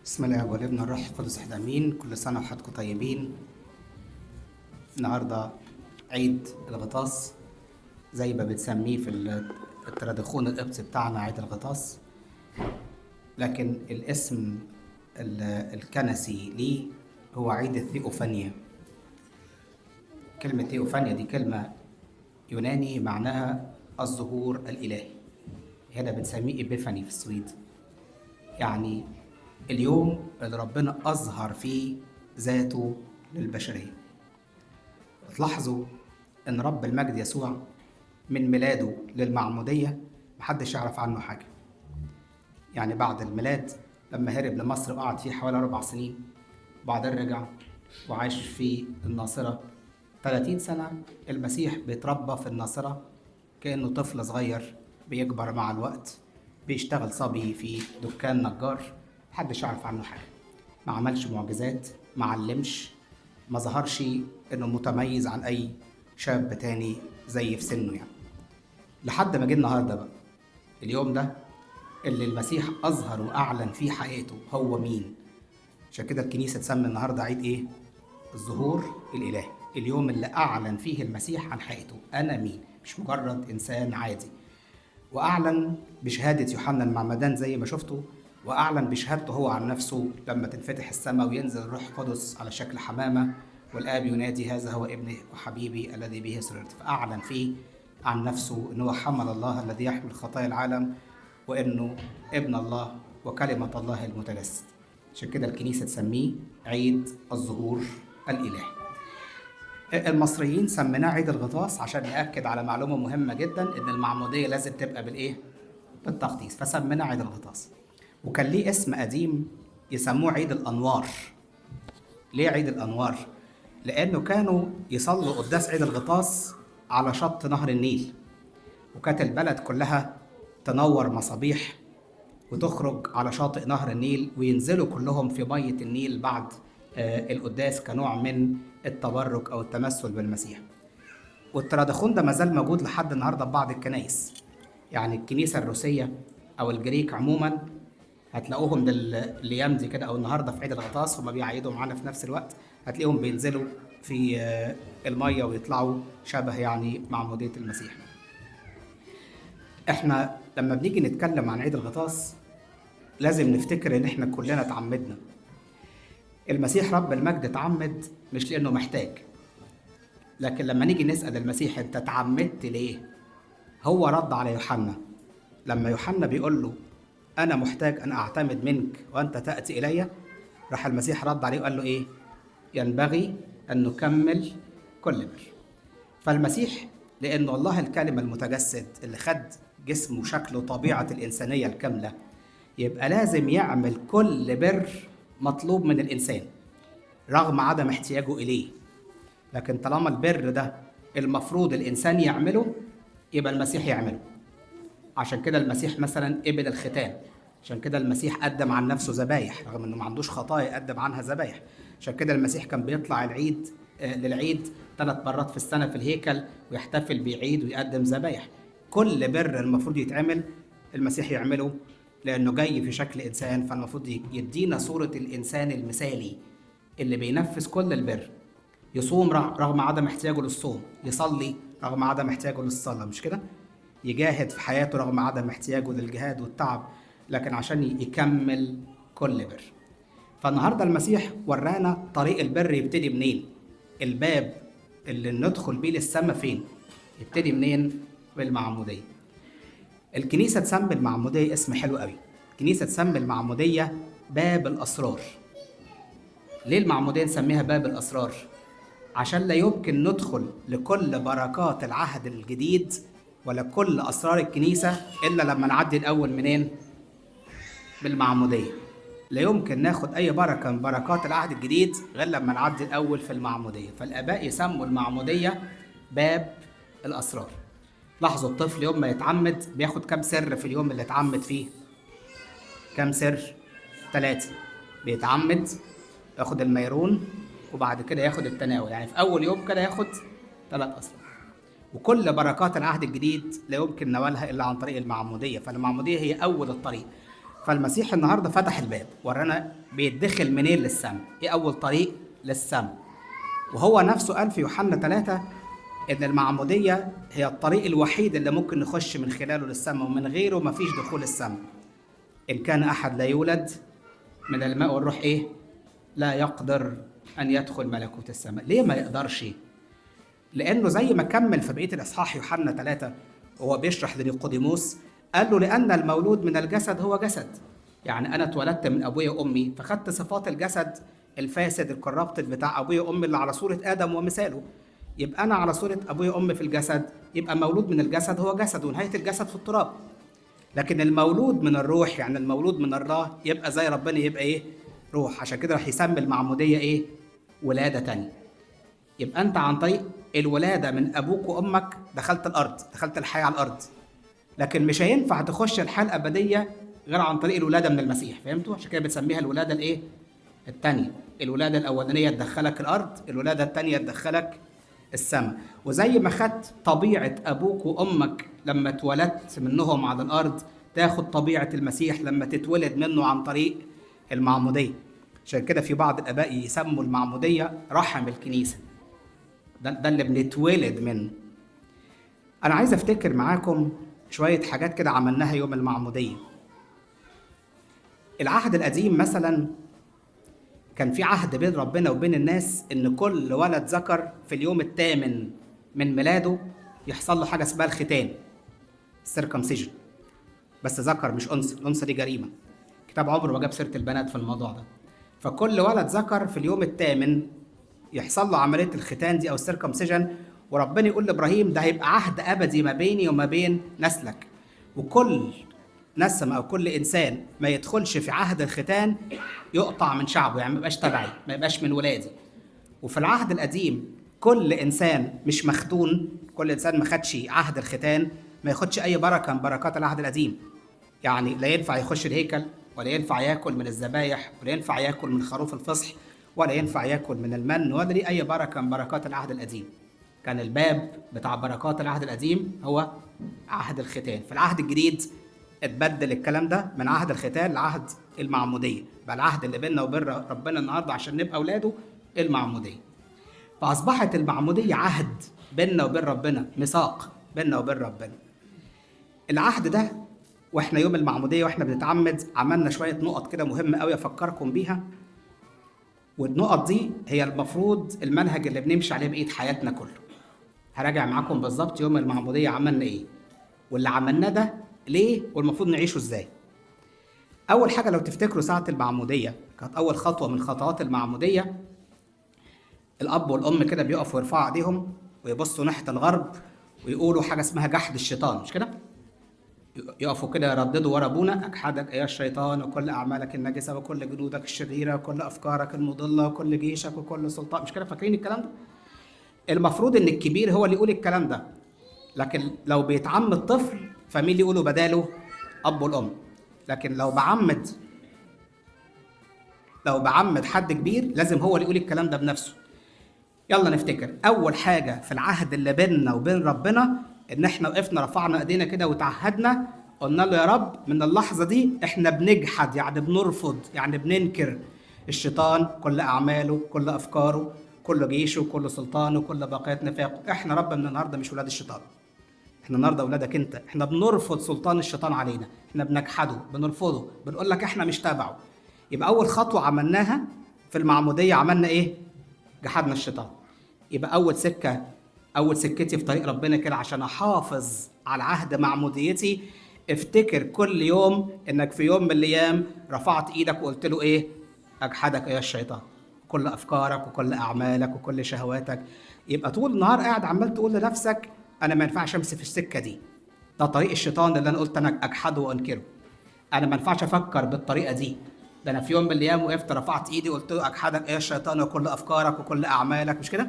بسم الله والابن الروح القدس احد امين. كل سنه وحضراتكم طيبين. النهارده عيد الغطاس زي ما بتسميه في التراديخون القبطي بتاعنا عيد الغطاس، لكن الاسم الكنسي ليه هو عيد الثيوفانيا. كلمه ثيوفانيا دي كلمه يوناني معناها الظهور الالهي. هنا بنسميه إبيفاني في السويد، يعني اليوم اللي ربنا أظهر فيه ذاته للبشرية. تلاحظوا إن رب المجد يسوع من ميلاده للمعمودية محدش يعرف عنه حاجة. يعني بعد الميلاد لما هرب لمصر وقعد فيه حوالي 4 سنين، وبعدين رجع وعاش في الناصرة 30 سنة. المسيح بيتربى في الناصرة كأنه طفل صغير بيكبر مع الوقت، بيشتغل صبي في دكان نجار، محدش يعرف عنه حاجة. ما عملش معجزات، ما علمش، ما ظهرش انه متميز عن اي شاب تاني زي في سنه يعني. لحد ما جه النهارده بقى، اليوم ده اللي المسيح اظهر واعلن فيه حقيقته هو مين. عشان كده الكنيسة تسمي النهارده عيد ايه؟ الظهور الالهي. اليوم اللي اعلن فيه المسيح عن حقيقته، انا مين، مش مجرد انسان عادي. واعلن بشهاده يوحنا المعمدان زي ما شفتوا، واعلن بشهادته هو عن نفسه لما تنفتح السماء وينزل الروح القدس على شكل حمامه، والاب ينادي هذا هو ابني وحبيبي الذي به سررت. فاعلن فيه عن نفسه انه هو حمل الله الذي يحمل خطايا العالم، وانه ابن الله وكلمه الله المتجسد. عشان كده الكنيسه تسميه عيد الظهور الالهي. المصريين سميناه عيد الغطاس عشان نأكد على معلومة مهمة جدا، إن المعمودية لازم تبقى بالإيه؟ بالتغطيس، فسميناه عيد الغطاس. وكان ليه اسم قديم يسموه عيد الأنوار. ليه عيد الأنوار؟ لأنه كانوا يصلوا قداس عيد الغطاس على شط نهر النيل، وكانت البلد كلها تنور مصابيح وتخرج على شاطئ نهر النيل، وينزلوا كلهم في مية النيل بعد القداس كنوع من التبرك أو التمثل بالمسيح. والتراديخون ده مازال موجود لحد النهارده في بعض الكنائس. يعني الكنيسة الروسية أو الجريك عموما هتلاقوهم الأيام دي كده أو النهارده في عيد الغطاس هما بيعيدوا معانا في نفس الوقت، هتلاقيهم بينزلوا في المية ويطلعوا شبه يعني معمودية المسيح. احنا لما بنيجي نتكلم عن عيد الغطاس لازم نفتكر ان احنا كلنا اتعمدنا. المسيح رب المجد اتعمد مش لانه محتاج، لكن لما نيجي نسأل المسيح انت اتعمدت ليه، هو رد على يوحنا لما يوحنا بيقول له انا محتاج ان اعتمد منك وانت تأتي الي، راح المسيح رد عليه وقال له ايه؟ ينبغي ان نكمل كل بر. فالمسيح لانه الله الكلمة المتجسد اللي خد جسمه وشكله طبيعة الإنسانية الكاملة، يبقى لازم يعمل كل بر مطلوب من الإنسان رغم عدم احتياجه إليه. لكن طالما البر ده المفروض الإنسان يعمله، يبقى المسيح يعمله. عشان كده المسيح مثلا قبل الختان، عشان كده المسيح قدم عن نفسه ذبايح رغم انه ما عندوش خطايا قدم عنها ذبايح. عشان كده المسيح كان بيطلع العيد للعيد 3 مرات في السنة في الهيكل ويحتفل بعيد ويقدم ذبايح. كل بر المفروض يتعمل المسيح يعمله لأنه جاي في شكل إنسان، فالمفروض يدينا صورة الإنسان المثالي اللي بينفذ كل البر. يصوم رغم عدم احتياجه للصوم، يصلي رغم عدم احتياجه للصلاة، مش كده؟ يجاهد في حياته رغم عدم احتياجه للجهاد والتعب، لكن عشان يكمل كل بر. فالنهاردة المسيح ورانا طريق البر يبتدي منين، الباب اللي ندخل بيه للسماء فين، يبتدي منين؟ بالمعمودية. الكنيسة تسمي المعمودية اسم حلو قوي، الكنيسة تسمي المعمودية باب الأسرار. ليه المعمودية نسميها باب الأسرار؟ عشان لا يمكن ندخل لكل بركات العهد الجديد ولا كل أسرار الكنيسة إلا لما نعدي الأول منين؟ بالمعمودية. لا يمكن ناخد أي بركة من بركات العهد الجديد غير لما نعدي الأول في المعمودية. فالآباء يسموا المعمودية باب الأسرار. لاحظوا الطفل يوم ما يتعمد بياخد كم سر في اليوم اللي اتعمد فيه؟ كم سر؟ 3. بيتعمد، ياخد الميرون، وبعد كده ياخد التناول. يعني في أول يوم كده ياخد 3 أسرار. وكل بركات العهد الجديد لا يمكن نوالها إلا عن طريق المعمودية، فالمعمودية هي أول الطريق. فالمسيح النهارده فتح الباب، ورانا بيتدخل منين للسماء، ايه اول طريق للسماء. وهو نفسه قال في يوحنا 3 ان المعموديه هي الطريق الوحيد اللي ممكن نخش من خلاله للسماء، ومن غيره مفيش دخول السماء. ان كان احد لا يولد من الماء والروح ايه؟ لا يقدر ان يدخل ملكوت السماء. ليه ما يقدرش؟ لانه زي ما كمل في بقيه الاصحاح يوحنا 3 وهو بيشرح لنيقوديموس، قال له لان المولود من الجسد هو جسد. يعني انا اتولدت من ابويا وامي، فخدت صفات الجسد الفاسد الكرابتد بتاع ابويا وامي اللي على صوره ادم ومثاله. يبقى انا على صوره ابويا وامي في الجسد، يبقى مولود من الجسد هو جسد، ونهايه الجسد في التراب. لكن المولود من الروح، يعني المولود من الله، يبقى زي ربنا، يبقى ايه؟ روح. عشان كده راح يسمي المعموديه ايه؟ ولاده تانية. يبقى انت عن طريق الولاده من ابوك وامك دخلت الارض، دخلت الحياه على الارض. لكن مش هينفع تخش الحياه الابديه غير عن طريق الولاده من المسيح. فهمتوا؟ عشان كده بتسميها الولاده الايه؟ الثانيه. الولاده الاولانيه تدخلك الارض، الولاده الثانيه تدخلك السماء. وزي ما خدت طبيعه ابوك وامك لما اتولدت منهم على الارض، تاخد طبيعه المسيح لما تتولد منه عن طريق المعموديه. عشان كده في بعض الاباء يسموا المعموديه رحم الكنيسه. ده اللي بنتولد منه. انا عايز افتكر معاكم شويه حاجات كده عملناها يوم المعموديه. العهد القديم مثلا كان في عهد بين ربنا وبين الناس ان كل ولد ذكر في اليوم الثامن من ميلاده يحصل له حاجه اسمها الختان، السيركمسيجن. بس ذكر مش انثى، الانثى دي جريمه. كتاب عمره ما جاب سيره البنات في الموضوع ده. فكل ولد ذكر في اليوم الثامن يحصل له عمليه الختان دي او السيركمسيجن، وربنا يقول لابراهيم ده هيبقى عهد ابدي ما بيني وما بين نسلك. وكل نسم او كل انسان ما يدخلش في عهد الختان يقطع من شعبه، يعني ما يبقاش تبعي، ما يبقاش من ولادي. وفي العهد القديم كل انسان مش مختون، كل انسان ما خدش عهد الختان ما ياخدش اي بركه من بركات العهد القديم. يعني لا ينفع يخش الهيكل، ولا ينفع ياكل من الذبايح، ولا ينفع ياكل من خروف الفصح، ولا ينفع ياكل من المن، ولا ليه اي بركه من بركات العهد القديم. كان الباب بتاع بركات العهد القديم هو عهد الختان. في العهد الجديد اتبدل الكلام ده من عهد الختان لعهد المعموديه، بقى العهد اللي بيننا وبين ربنا النهارده عشان نبقى اولاده المعموديه. فاصبحت المعموديه عهد بيننا وبين ربنا، ميثاق بيننا وبين ربنا. العهد ده واحنا يوم المعموديه واحنا بنتعمد عملنا شويه نقط كده مهمه قوي افكركم بيها. والنقط دي هي المفروض المنهج اللي بنمشي عليه بقيه حياتنا كله. هراجع معاكم بالظبط يوم المعموديه عملنا ايه، واللي عملناه ده ليه، والمفروض نعيشه ازاي. اول حاجه لو تفتكروا ساعه المعموديه كانت اول خطوه من خطوات المعموديه، الاب والام كده بيقفوا يرفعوا ايديهم ويبصوا ناحيه الغرب ويقولوا حاجه اسمها جحد الشيطان، مش كده؟ يقفوا كده يرددوا ورا ابونا: اجحدك ايها الشيطان وكل اعمالك النجسه وكل جنودك الشريره وكل افكارك المضله وكل جيشك وكل سلطان. مش كده؟ فاكرين الكلام ده؟ المفروض ان الكبير هو اللي يقول الكلام ده، لكن لو بيتعمد طفل فمين اللي يقوله بداله؟ اب والام. لكن لو بعمد حد كبير لازم هو اللي يقول الكلام ده بنفسه. يلا نفتكر اول حاجه في العهد اللي بيننا وبين ربنا، ان احنا وقفنا رفعنا ايدينا كده وتعهدنا، قلنا له يا رب من اللحظه دي احنا بنجحد، يعني بنرفض، يعني بننكر الشيطان، كل اعماله، كل افكاره، كل جيشه، كل سلطانه، كل باقيات نفاقه. احنا رب من النهارده مش ولاد الشيطان، احنا النهارده اولادك انت. احنا بنرفض سلطان الشيطان علينا، احنا بنجحده، بنرفضه، بنقول لك احنا مش تابعه. يبقى اول خطوه عملناها في المعموديه عملنا ايه؟ جحدنا الشيطان. يبقى اول سكتي في طريق ربنا كده عشان احافظ على عهد معموديتي، افتكر كل يوم انك في يوم من الايام رفعت ايدك وقلت له ايه؟ اجحدك يا الشيطان، كل افكارك وكل اعمالك وكل شهواتك. يبقى طول النهار قاعد عمال تقول لنفسك انا ما ينفعش امشي في السكه دي، ده طريق الشيطان اللي انا قلت انا اجحده وانكره. انا ما ينفعش افكر بالطريقه دي، ده انا في يوم من الايام وقفت رفعت ايدي وقلت له اجحدك يا الشيطان وكل افكارك وكل اعمالك. مش كده؟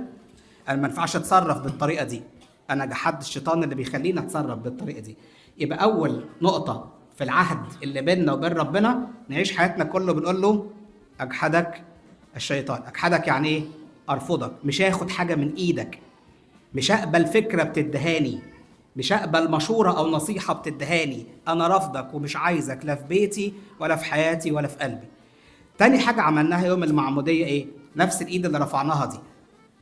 انا ما ينفعش اتصرف بالطريقه دي، انا جحدت الشيطان اللي بيخليني اتصرف بالطريقه دي. يبقى اول نقطه في العهد اللي بيننا وبين ربنا نعيش حياتنا كله بنقول له اجحدك الشيطان. اجحدك يعني ايه؟ ارفضك، مش هاخد حاجه من ايدك، مش هقبل فكره بتدهاني، مش هقبل مشورة أو نصيحة بتدهاني، أنا رافضك ومش عايزك لا في بيتي ولا في حياتي ولا في قلبي. تاني حاجة عملناها يوم المعمودية إيه؟ نفس الإيد اللي رفعناها دي،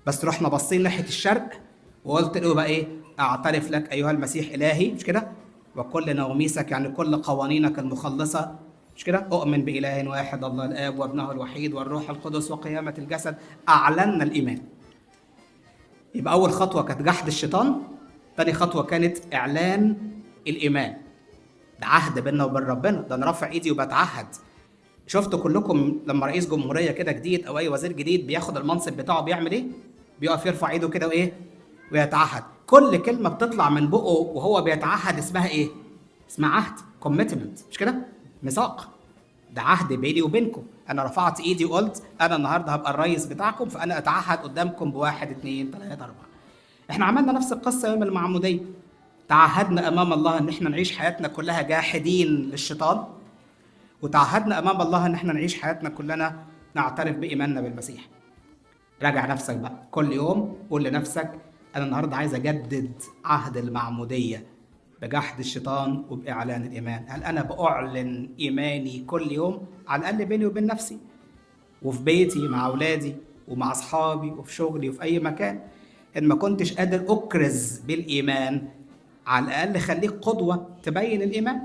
بس رحنا باصين ناحية الشرق وقلت له بقى إيه؟ أعترف لك أيها المسيح إلهي، مش كده؟ وكل نوميسك يعني كل قوانينك المخلصة، مش كده؟ أؤمن بإله واحد الله الآب وابنه الوحيد والروح القدس وقيامة الجسد. أعلنا الإيمان. يبقى أول خطوة كانت جحد الشيطان، تاني خطوة كانت إعلان الإيمان. ده عهد بيننا وبين ربنا، ده أنا رافع إيدي وبتعهد. شفتوا كلكم لما رئيس جمهورية كده جديد أو أي وزير جديد بياخد المنصب بتاعه بيعمل إيه؟ بيقف يرفع إيده كده وإيه؟ ويتعهد. كل كلمة بتطلع من بقه وهو بيتعهد اسمها إيه؟ اسمها عهد، كوميتمنت، مش كده؟ ميثاق. ده عهد بيني وبينكم. انا رفعت ايدي وقلت انا النهارده هبقى الرئيس بتاعكم، فانا اتعهد قدامكم بواحد اتنين تلاته اربعه. احنا عملنا نفس القصه يوم المعموديه. تعهدنا امام الله ان احنا نعيش حياتنا كلها جاحدين للشيطان، وتعهدنا امام الله ان احنا نعيش حياتنا كلنا نعترف بايماننا بالمسيح. راجع نفسك بقى كل يوم، قول لنفسك انا النهارده عايز اجدد عهد المعموديه بجحد الشيطان وبإعلان الإيمان. هل أنا بأعلن إيماني كل يوم على الأقل بيني وبين نفسي وفي بيتي مع أولادي ومع أصحابي وفي شغلي وفي أي مكان؟ إن ما كنتش قادر أكرز بالإيمان، على الأقل خليك قدوة تبين الإيمان.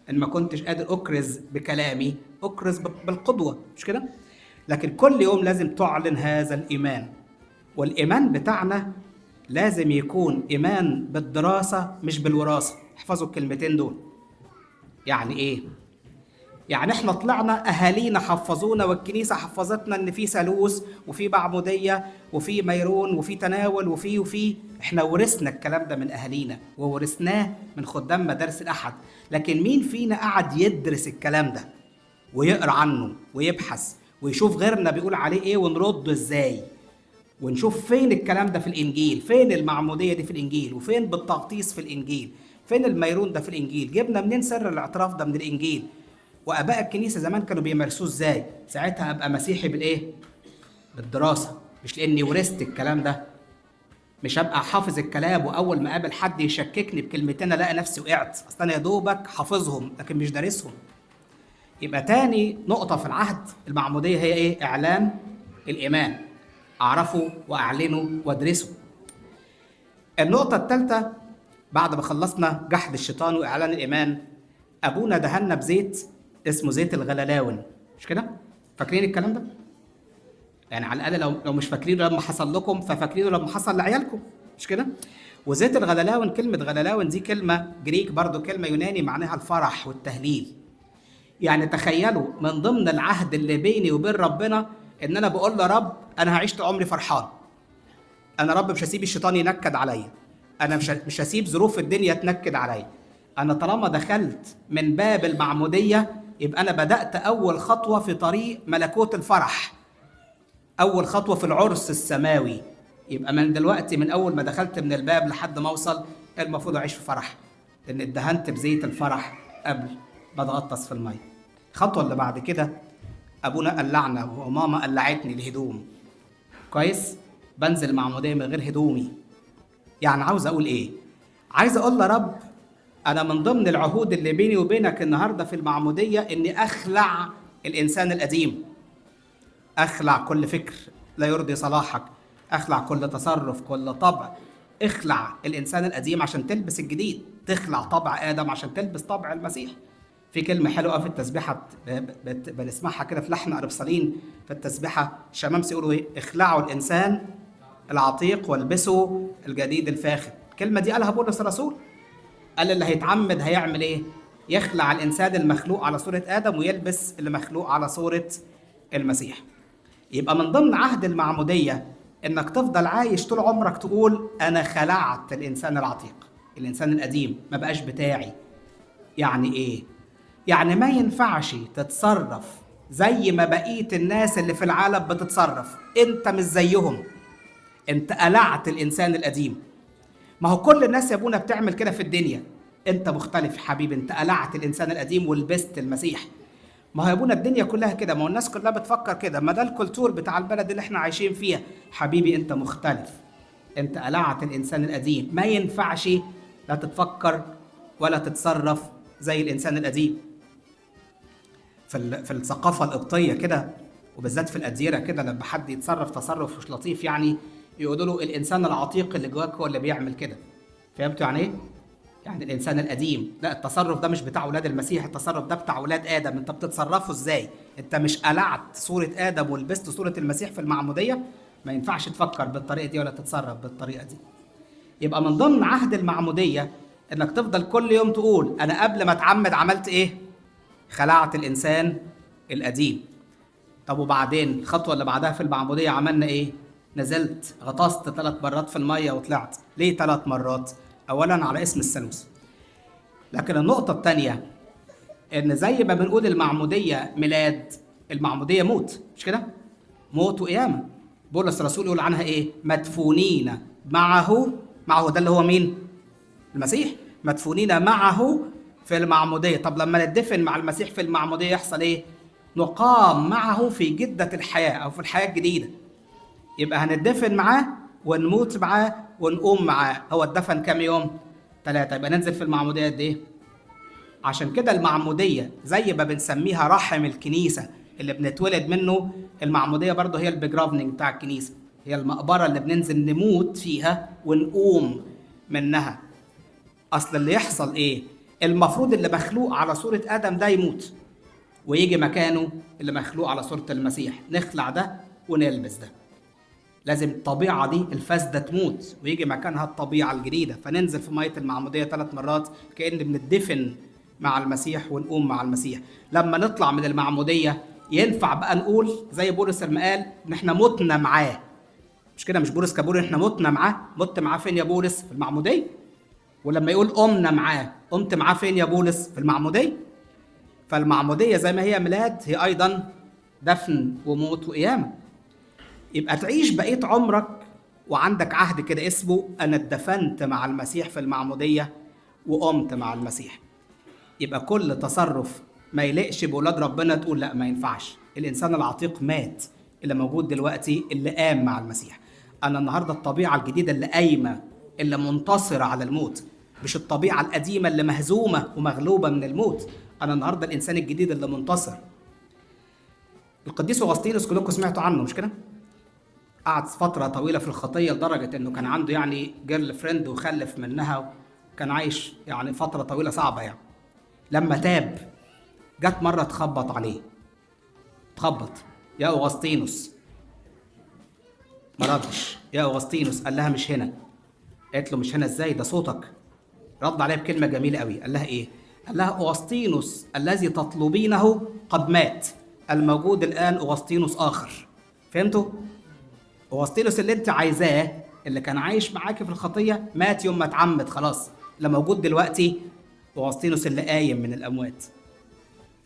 إن ما كنتش قادر أكرز بكلامي، أكرز بالقدوة، مش كده؟ لكن كل يوم لازم تعلن هذا الإيمان. والإيمان بتاعنا لازم يكون إيمان بالدراسة مش بالوراثة. احفظوا الكلمتين دول. يعني إيه؟ يعني إحنا طلعنا أهالينا حفظونا والكنيسة حفظتنا إن في ثالوث وفي معمودية وفي ميرون وفي تناول وفي إحنا ورثنا الكلام ده من أهالينا وورثناه من خدام مدارس الأحد. لكن مين فينا قعد يدرس الكلام ده ويقرأ عنه ويبحث ويشوف غيرنا بيقول عليه إيه ونرده إزاي، ونشوف فين الكلام ده في الإنجيل، فين المعمودية دي في الإنجيل، وفين بالتغطيس في الإنجيل، فين الميرون ده في الإنجيل، جبنا منين سر الاعتراف ده من الإنجيل، وآباء الكنيسة زمان كانوا بيمارسوه إزاي؟ ساعتها أبقى مسيحي بالإيه؟ بالدراسة، مش لأني ورثت الكلام ده. مش هبقى حافظ الكلام وأول ما قابل حد يشككني بكلمتين ألاقي نفسي وقعت، أصل أنا يا دوبك حافظهم لكن مش دارسهم. يبقى تاني نقطة في العهد المعمودية هي إيه؟ إعلان الإيمان. أعرفه وأعلنه وأدرسه. النقطة الثالثة بعد ما خلصنا جحد الشيطان وإعلان الإيمان، أبونا دهنا بزيت اسمه زيت الغللاون، مش كده؟ فاكرين الكلام ده؟ يعني على الأقل لو مش فاكرينه لما حصل لكم ففاكرينه لما حصل لعيالكم، مش كده؟ وزيت الغللاون، كلمة غللاون دي كلمة جريك برضو، كلمة يوناني معناها الفرح والتهليل. يعني تخيلوا من ضمن العهد اللي بيني وبين ربنا ان انا بقول له رب انا هعيش طول عمري فرحان. انا رب مش هسيب الشيطان ينكد عليا، انا مش هسيب ظروف الدنيا تنكد عليا. انا طالما دخلت من باب المعموديه يبقى انا بدات اول خطوه في طريق ملكوت الفرح، اول خطوه في العرس السماوي. يبقى من دلوقتي من اول ما دخلت من الباب لحد ما اوصل المفروض اعيش في فرح، لان اتدهنت بزيت الفرح قبل ما اتغطس في الميه. الخطوه اللي بعد كده ابونا قلعنا وماما قلعتني الهدوم. كويس؟ بنزل معموديه من غير هدومي. يعني عاوز اقول ايه؟ عايز اقول يا رب انا من ضمن العهود اللي بيني وبينك النهارده في المعموديه اني اخلع الانسان القديم، اخلع كل فكر لا يرضي صلاحك، اخلع كل تصرف، كل طبع. اخلع الانسان القديم عشان تلبس الجديد، تخلع طبع ادم عشان تلبس طبع المسيح. في كلمة حلوة في التسبيحة بنسمعها كده في لحن أربصالين في التسبيحة، الشمامسة يقولوا إيه؟ اخلعوا الإنسان العتيق والبسوا الجديد الفاخر. الكلمة دي قالها بولس الرسول، قال اللي هيتعمد هيعمل إيه؟ يخلع الإنسان المخلوق على صورة آدم ويلبس اللي مخلوق على صورة المسيح. يبقى من ضمن عهد المعمودية إنك تفضل عايش طول عمرك تقول أنا خلعت الإنسان العتيق، الإنسان القديم ما بقاش بتاعي. يعني إيه؟ يعني ما ينفعش تتصرف زي ما بقية الناس اللي في العالم بتتصرف، انت مش زيهم، انت قلعت الانسان القديم. ما هو كل الناس يا ابونا بتعمل كده في الدنيا، انت مختلف حبيبي، انت قلعت الانسان القديم ولبست المسيح. ما هو يا ابونا الدنيا كلها كده، ما هو الناس كلها بتفكر كده، ما ده الكولتور بتاع البلد اللي احنا عايشين فيها. حبيبي انت مختلف، انت قلعت الانسان القديم. ما ينفعش لا تتفكر ولا تتصرف زي الإنسان القديم. في الثقافة القبطية كده، وبالذات في الأديرة كده، لما حد يتصرف تصرف مش لطيف يعني يقولوا له الإنسان العتيق اللي جواك هو اللي بيعمل كده. فهمتوا يعني إيه؟ يعني الإنسان القديم. لا، التصرف ده مش بتاع أولاد المسيح، التصرف ده بتاع أولاد آدم. أنت بتتصرفوا إزاي؟ أنت مش قلعت صورة آدم ولبست صورة المسيح في المعمودية؟ ما ينفعش تفكر بالطريقة دي ولا تتصرف بالطريقة دي. يبقى من ضمن عهد المعمودية إنك تفضل كل يوم تقول أنا قبل ما أتعمد عملت إيه؟ خلعت الإنسان القديم. طب وبعدين الخطوة اللي بعدها في المعمودية عملنا إيه؟ نزلت غطست 3 مرات في المية وطلعت. ليه 3 مرات؟ أولاً على اسم الثالوث. لكن النقطة الثانية إن زي ما بنقول المعمودية ميلاد، المعمودية موت، مش كده؟ موت وقيامة. بولس الرسول يقول عنها إيه؟ مدفونين معه ده اللي هو مين؟ المسيح. مدفونين معه في المعمودية. طب لما ندفن مع المسيح في المعمودية يحصل إيه؟ نقام معه في جدة الحياة أو في الحياة الجديدة. يبقى هندفن معاه ونموت معاه ونقوم معاه. هو اتدفن كام يوم؟ 3. يبقى ننزل في المعمودية قد إيه؟ عشان كده المعمودية زي ما بنسميها رحم الكنيسة اللي بنتولد منه، المعمودية برضه هي البيجرافنينج بتاع الكنيسة، هي المقبرة اللي بننزل نموت فيها ونقوم منها. أصل اللي يحصل إيه؟ المفروض اللي مخلوق على صورة آدم ده يموت ويجي مكانه اللي مخلوق على صورة المسيح، نخلع ده ونلبس ده. لازم الطبيعة دي الفاسدة تموت ويجي مكانها الطبيعة الجديدة. فننزل في مية المعمودية 3 مرات كأن بندفن مع المسيح ونقوم مع المسيح. لما نطلع من المعمودية ينفع بقى نقول زي بولس لما قال ان احنا متنا معاه. مش كده؟ مش بولس كبول احنا متنا معاه؟ مت معاه فين يا بولس؟ في المعمودية. ولما يقول قمنا معاه، قمت معاه فين يا بولس؟ في المعمودية. فالمعمودية زي ما هي ميلاد هي أيضا دفن وموت وقيامة. يبقى تعيش بقية عمرك وعندك عهد كده اسمه أنا اتدفنت مع المسيح في المعمودية وقمت مع المسيح. يبقى كل تصرف ما يلقش بولاد ربنا تقول لا ما ينفعش. الإنسان العتيق مات، اللي موجود دلوقتي اللي قام مع المسيح. أنا النهاردة الطبيعة الجديدة اللي قايمة، اللي منتصرة على الموت، مش الطبيعة القديمة اللي مهزومة ومغلوبة من الموت. أنا النهاردة الإنسان الجديد اللي منتصر. القديس أغسطينوس كلكم سمعتوا عنه مش كده؟ قعد فترة طويلة في الخطية لدرجة إنه كان عنده يعني جيرل فريند وخلف منها، وكان عايش يعني فترة طويلة صعبة يعني. لما تاب جت مرة تخبط عليه، تخبط يا أغسطينوس، ما ردش. يا أغسطينوس، قال لها مش هنا. قالت له مش هنا ازاي؟ ده صوتك. رد عليها بكلمة جميلة قوي، قال لها ايه؟ قال لها أغسطينوس الذي تطلبينه قد مات، الموجود الآن أغسطينوس آخر. فهمتوا؟ أغسطينوس اللي انت عايزاه اللي كان عايش معاك في الخطية مات يوم ما اتعمد خلاص. اللي موجود دلوقتي أغسطينوس اللي قايم من الأموات.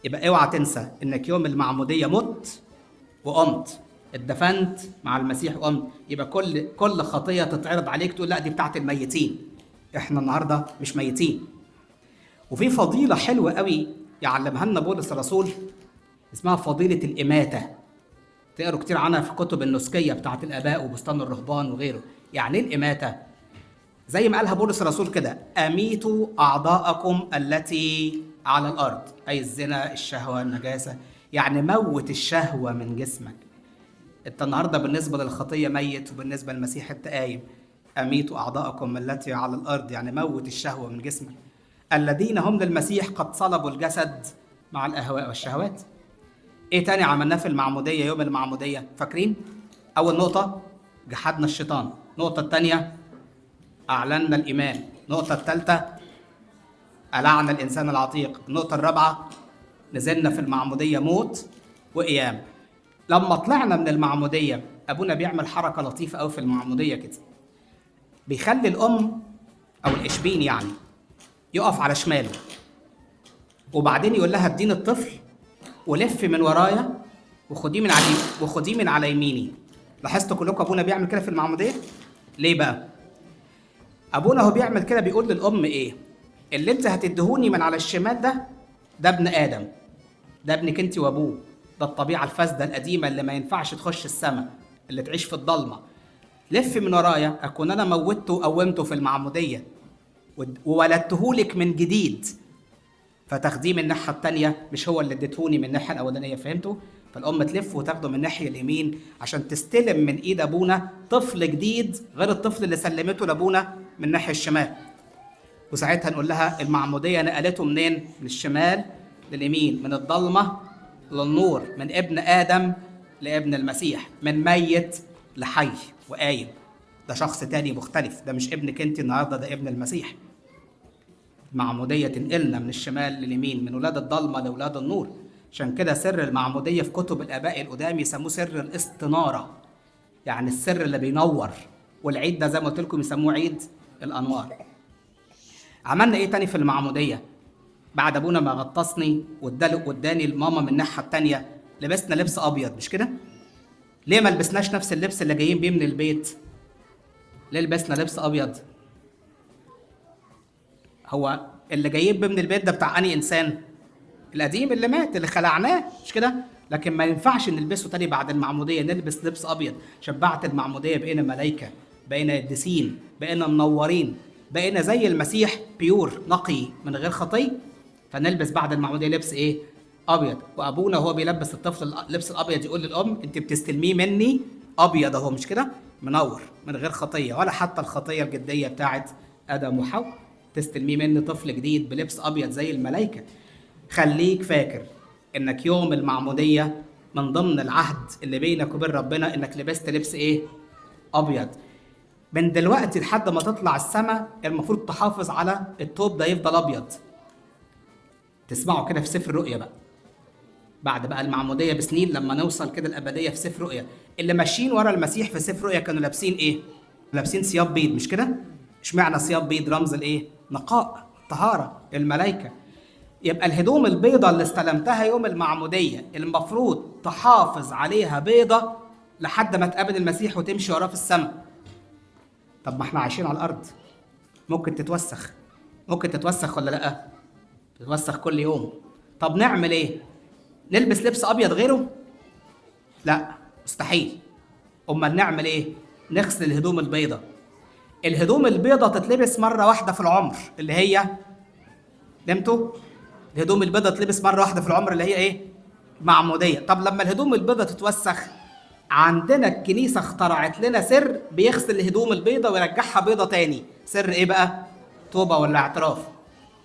يبقى اوعى تنسى انك يوم المعمودية مت وقمت، اتدفنت مع المسيح وقمت. يبقى كل خطية تتعرض عليك تقول لا دي بتاعت الميتين. احنا النهاردة مش ميتين. وفي فضيلة حلوة قوي يعلمها لنا بولس الرسول اسمها فضيلة الإماتة. تقروا كتير عنها في كتب النسكية بتاعت الآباء وبستان الرهبان وغيره. يعني ايه الإماتة؟ زي ما قالها بولس الرسول كده، أميتوا أعضاءكم التي على الأرض، أي الزنا، الشهوة، النجاسة. يعني موت الشهوة من جسمك. أنت النهاردة بالنسبة للخطية ميت، وبالنسبة للمسيح أنت قايم. أميتوا أعضاءكم التي على الأرض، يعني موت الشهوة من جسمك. الذين هم للمسيح قد صلبوا الجسد مع الأهواء والشهوات. إيه تاني عملناه في المعمودية يوم المعمودية؟ فاكرين؟ أول نقطة جحدنا الشيطان. النقطة الثانية أعلنا الإيمان. النقطة الثالثة قلعنا الإنسان العتيق. النقطة الرابعة نزلنا في المعمودية موت وقيام. لما طلعنا من المعمودية أبونا بيعمل حركة لطيفة أوي في المعمودية كده، بيخلي الأم أو الإشبين يعني يقف على شماله، وبعدين يقول لها اديني الطفل ولف من ورايا وخديه من على يميني. لاحظتوا كلكم أبونا بيعمل كده في المعمودية؟ ليه بقى؟ أبونا هو بيعمل كده بيقول للأم إيه؟ اللي أنت هتدهوني من على الشمال ده ابن آدم، ده ابنك أنت وأبوه، ده الطبيعة الفاسدة القديمة اللي ما ينفعش تخش السماء، اللي تعيش في الضلمة. لف من ورايا أكون أنا موتته وقومته في المعمودية. وولدتهولك من جديد، فتاخديه من الناحيه الثانيه، مش هو اللي اديتهوني من الناحيه الاولانيه. فهمتوا؟ فالام تلف وتاخده من الناحيه اليمين عشان تستلم من ايد ابونا طفل جديد غير الطفل اللي سلمته لابونا من الناحيه الشمال. وساعتها نقول لها المعموديه نقلته منين؟ من الشمال لليمين، من الضلمه للنور، من ابن ادم لابن المسيح، من ميت لحي وقايم. ده شخص تاني مختلف، ده مش ابنك انت النهارده، ده ابن المسيح. المعموديه تنقلنا من الشمال لليمين، من ولاد الضلمه لاولاد النور. عشان كده سر المعموديه في كتب الاباء القدام يسموه سر الاستناره، يعني السر اللي بينور. والعيد ده زي ما قلت لكم يسموه عيد الانوار. عملنا ايه تاني في المعموديه؟ بعد ابونا ما غطسني واداني الماما من الناحيه الثانيه، لبسنا لبس ابيض، مش كده؟ ليه ما لبسناش نفس اللبس اللي جايين بيه من البيت؟ ليه لبسنا لبس ابيض؟ هو اللي جايين بيه من البيت ده بتاع انهي انسان؟ القديم اللي مات، اللي خلعناه، مش كده؟ لكن ما ينفعش نلبسه تاني بعد المعموديه، نلبس لبس ابيض. شبعت المعموديه بقينا ملائكه، بقينا قديسين، بقينا منورين، بقينا زي المسيح بيور، نقي من غير خطيه. فنلبس بعد المعموديه لبس ايه؟ ابيض. وابونا وهو بيلبس الطفل اللبس الابيض يقول للام انت بتستلميه مني ابيض اهو، مش كده؟ منور من غير خطيه، ولا حتى الخطيه الجديه بتاعت ادم وحواء. تستلميه مني طفل جديد بلبس ابيض زي الملائكه. خليك فاكر انك يوم المعموديه من ضمن العهد اللي بينك وبين ربنا انك لبست لبس ايه؟ ابيض. من دلوقتي لحد ما تطلع السماء المفروض تحافظ على الثوب ده يفضل ابيض. تسمعوا كده في سفر الرؤيا بقى، بعد بقى المعموديه بسنين لما نوصل كده الابديه، في سفر رؤيا اللي ماشيين ورا المسيح في سفر رؤيا كانوا لابسين ايه؟ لابسين ثياب بيض، مش كده؟ اشمعنى ثياب بيض؟ رمز الايه؟ نقاء، طهاره، الملائكه. يبقى الهدوم البيضة اللي استلمتها يوم المعمودية المفروض تحافظ عليها بيضة لحد ما تقابل المسيح وتمشي وراه في السماء. طب ما احنا عايشين على الأرض، ممكن تتوسخ، ممكن تتوسخ ولا لأ؟ تتوسخ كل يوم. طب نعمل ايه؟ نلبس لبس أبيض غيره؟ لا، مستحيل. أمال نعمل ايه؟ نغسل الهدوم البيضة. الهدوم البيضة تتلبس مرة واحدة في العمر، اللي هي نمتوا؟ الهدوم البيضة تلبس مرة واحدة في العمر، اللي هي ايه؟ معمودية. طب لما الهدوم البيضة تتوسخ، عندنا الكنيسة اخترعت لنا سر بيغسل الهدوم البيضة ويرجعها بيضة تاني. سر ايه بقى؟ توبة ولا اعتراف.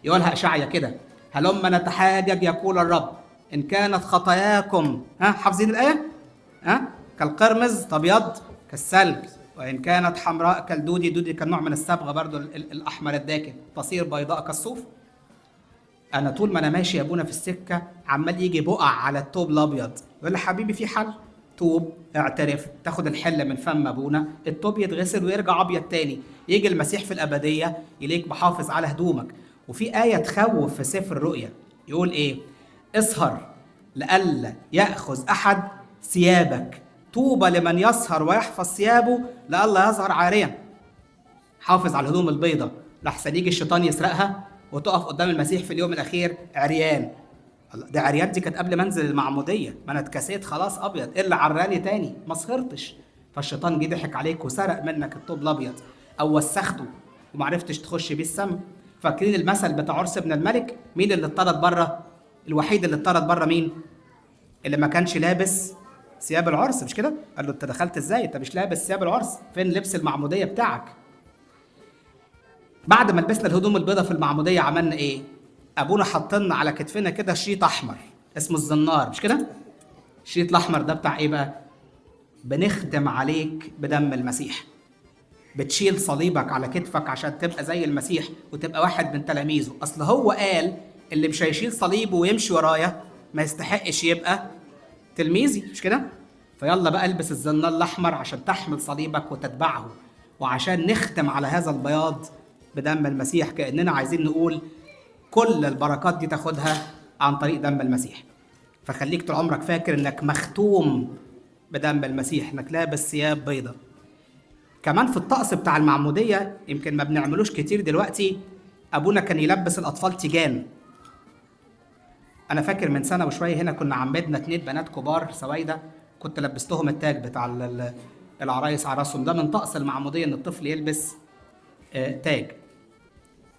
يقولها اشعيا كده: هلما نتحاجج يقول الرب ان كانت خطاياكم، حافظين الآية؟ كالقرمز تبيض كالثلج، وان كانت حمراء كالدودي. دودي كان نوع من الصبغة برضو الاحمر الداكن، تصير بيضاء كالصوف. انا طول ما انا ماشي يا ابونا في السكه عمال يجي بقع على التوب الابيض، يقول لي حبيبي في حل، توب، اعترف، تاخد الحله من فم ابونا، التوب يتغسل ويرجع ابيض تاني. يجي المسيح في الابديه يليك محافظ على هدومك. وفي ايه تخوف في سفر الرؤيا، يقول ايه؟ اسهر لئلا ياخذ احد ثيابك، طوبى لمن يسهر ويحفظ ثيابه لئلا يظهر عاريا. حافظ على الهدوم البيضاء لحسن يجي الشيطان يسرقها وتقف قدام المسيح في اليوم الاخير عريان. ده عريان دي كانت قبل منزل المعموديه، ما انا اتكسيت خلاص ابيض، ايه اللي عراني تاني؟ ما سهرتش. فالشيطان جه ضحك عليك وسرق منك الطوب الابيض، او وسخته وما عرفتش تخش بيه السما. فاكرين المثل بتاع عرس ابن الملك؟ مين اللي اتطرد بره؟ الوحيد اللي اتطرد بره مين؟ اللي ما كانش لابس ثياب العرس، مش كده؟ قال له انت دخلت ازاي؟ انت مش لابس ثياب العرس، فين لبس المعموديه بتاعك؟ بعد ما لبسنا الهدوم البيضاء في المعموديه عملنا ايه؟ ابونا حطلنا على كتفنا كده شريط احمر اسمه الزنار، مش كده؟ الشريط الاحمر ده بتاع ايه بقى؟ بنختم عليك بدم المسيح. بتشيل صليبك على كتفك عشان تبقى زي المسيح وتبقى واحد من تلاميذه. اصل هو قال اللي مش هيشيل صليبه ويمشي ورايا ما يستحقش يبقى تلميذي، مش كده؟ فيلا بقى البس الزنار الاحمر عشان تحمل صليبك وتتبعه، وعشان نختم على هذا البياض بدم المسيح، كأننا عايزين نقول كل البركات دي تاخدها عن طريق دم المسيح. فخليك طول عمرك فاكر انك مختوم بدم المسيح، انك لابس ثياب بيضة. كمان في الطقس بتاع المعمودية يمكن ما بنعملوش كتير دلوقتي، ابونا كان يلبس الاطفال تيجان. انا فاكر من سنة وشوية هنا كنا عمدنا 2 بنات كبار سويدة، كنت لبستهم التاج بتاع العرايس على راسهم. ده من طقس المعمودية ان الطفل يلبس تاج.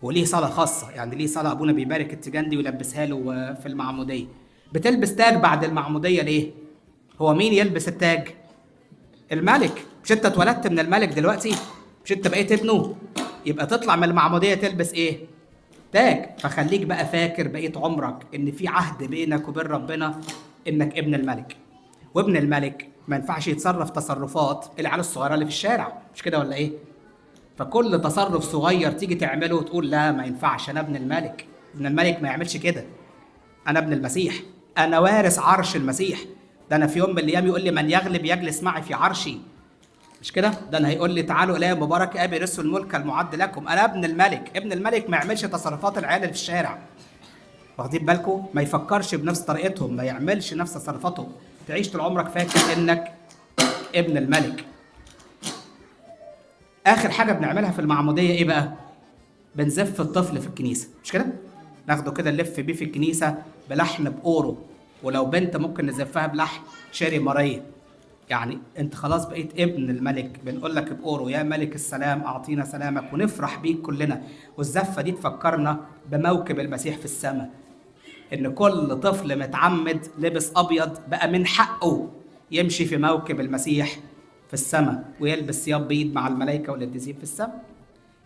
وليه صلاة خاصة، يعني ليه صلاة أبونا بيبارك التيجان دي ويلبسها له في المعمودية. بتلبس تاج بعد المعمودية ليه؟ هو مين يلبس التاج؟ الملك. مش أنت اتولدت من الملك دلوقتي؟ مش أنت بقيت ابنه؟ يبقى تطلع من المعمودية تلبس إيه؟ تاج. فخليك بقى فاكر بقية عمرك إن في عهد بينك وبين ربنا إنك ابن الملك. وابن الملك ما ينفعش يتصرف تصرفات العيال الصغيرة اللي في الشارع، مش كده ولا إيه؟ فكل تصرف صغير تيجي تعمله وتقول لا ما ينفعش، انا ابن الملك. ابن الملك ما يعملش كده. انا ابن المسيح، انا وارث عرش المسيح. ده انا في يوم من الايام يقول لي من يغلب يجلس معي في عرشي، مش كده؟ ده انا هيقول لي تعالوا الي مبارك ابي رثوا الملك المعد لكم. انا ابن الملك. ابن الملك ما يعملش تصرفات العيال اللي في الشارع. واخدين بالكم؟ ما يفكرش بنفس طريقتهم، ما يعملش نفس تصرفاتهم. تعيش طول عمرك فاكر انك ابن الملك. اخر حاجه بنعملها في المعموديه ايه بقى؟ بنزف الطفل في الكنيسه، مش كده؟ ناخده كده نلف بيه في الكنيسه بلحن باورو، ولو بنت ممكن نزفها بلحن شيري ماريه. يعني انت خلاص بقيت ابن الملك. بنقول لك باورو يا ملك السلام اعطينا سلامك، ونفرح بيك كلنا. والزفه دي تفكرنا بموكب المسيح في السماء، ان كل طفل متعمد لبس ابيض بقى من حقه يمشي في موكب المسيح في السماء، ويلبس ثياب بيض مع الملائكه والقديسين في السماء.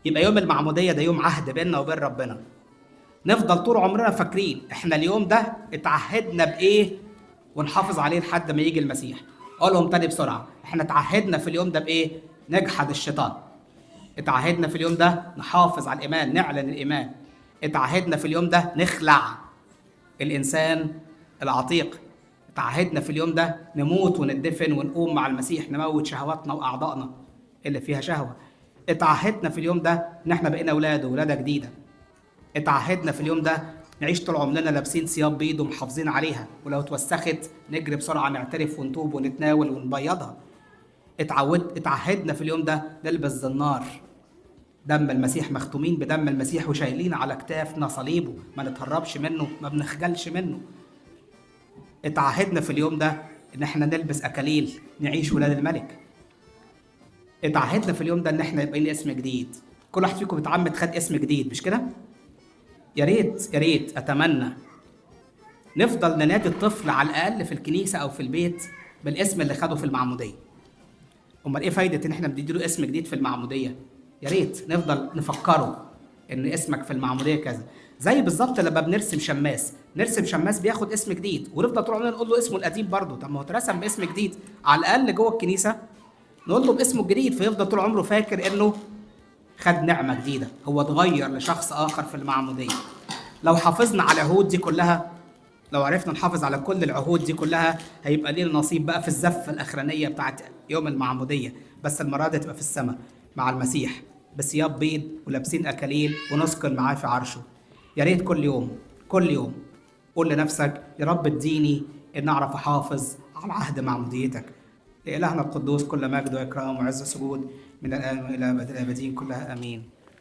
يبقى يوم المعموديه ده يوم عهد بيننا وبين ربنا. نفضل طول عمرنا فاكرين احنا اليوم ده اتعهدنا بايه، ونحافظ عليه لحد ما يجي المسيح. اقولهم تاني بسرعه. احنا اتعهدنا في اليوم ده بايه؟ نجحد الشيطان. اتعهدنا في اليوم ده نحافظ على الايمان، نعلن الايمان. اتعهدنا في اليوم ده نخلع الانسان العتيق. اتعهدنا في اليوم ده نموت وندفن ونقوم مع المسيح، نموت شهواتنا واعضائنا اللي فيها شهوه. اتعهدنا في اليوم ده ان احنا بقينا اولاده، ولاده جديده. اتعهدنا في اليوم ده نعيش طول عمرنا لابسين ثياب بيض ومحافظين عليها، ولو اتوسخت نجري بسرعه نعترف ونتوب ونتناول ونبيضها. اتعهدنا في اليوم ده نلبس زنار دم المسيح، مختومين بدم المسيح وشايلين على كتافنا صليبه، ما نتهربش منه، ما بنخجلش منه. اتعهدنا في اليوم ده ان احنا نلبس اكاليل، نعيش ولاد الملك. اتعهدنا في اليوم ده ان احنا يبقى لنا اسم جديد. كل واحد فيكم بيتعمد خد اسم جديد، مش كده؟ يا ريت يا ريت اتمنى نفضل ننادي الطفل على الاقل في الكنيسه او في البيت بالاسم اللي خده في المعموديه. امال ايه فايده ان احنا بنديله اسم جديد في المعموديه؟ يا ريت نفضل نفكره ان اسمك في المعموديه كذا. زي بالظبط لما بنرسم شماس، نرسم شماس بياخد اسم جديد، ونفضل طول عمرنا نقول له اسمه القديم برضه. طب ما هو اترسم باسم جديد، على الاقل جوه الكنيسه نقول له باسمه الجديد، فيفضل طول عمره فاكر انه خد نعمه جديده، هو اتغير لشخص اخر في المعموديه. لو حافظنا على العهود دي كلها، لو عرفنا نحافظ على كل العهود دي كلها، هيبقى لينا نصيب بقى في الزفه الاخرانيه بتاعت يوم المعموديه، بس المره دي تبقى في السماء مع المسيح بثياب بيض ولابسين اكاليل ونسكن معاه في عرشه. يا ريت كل يوم كل يوم قول لنفسك يا رب اديني ان اعرف احافظ على عهد معموديتك. لإلهنا القدوس كل مجد واكرام وعز سجود من الان والى ابد الابدين كلها امين.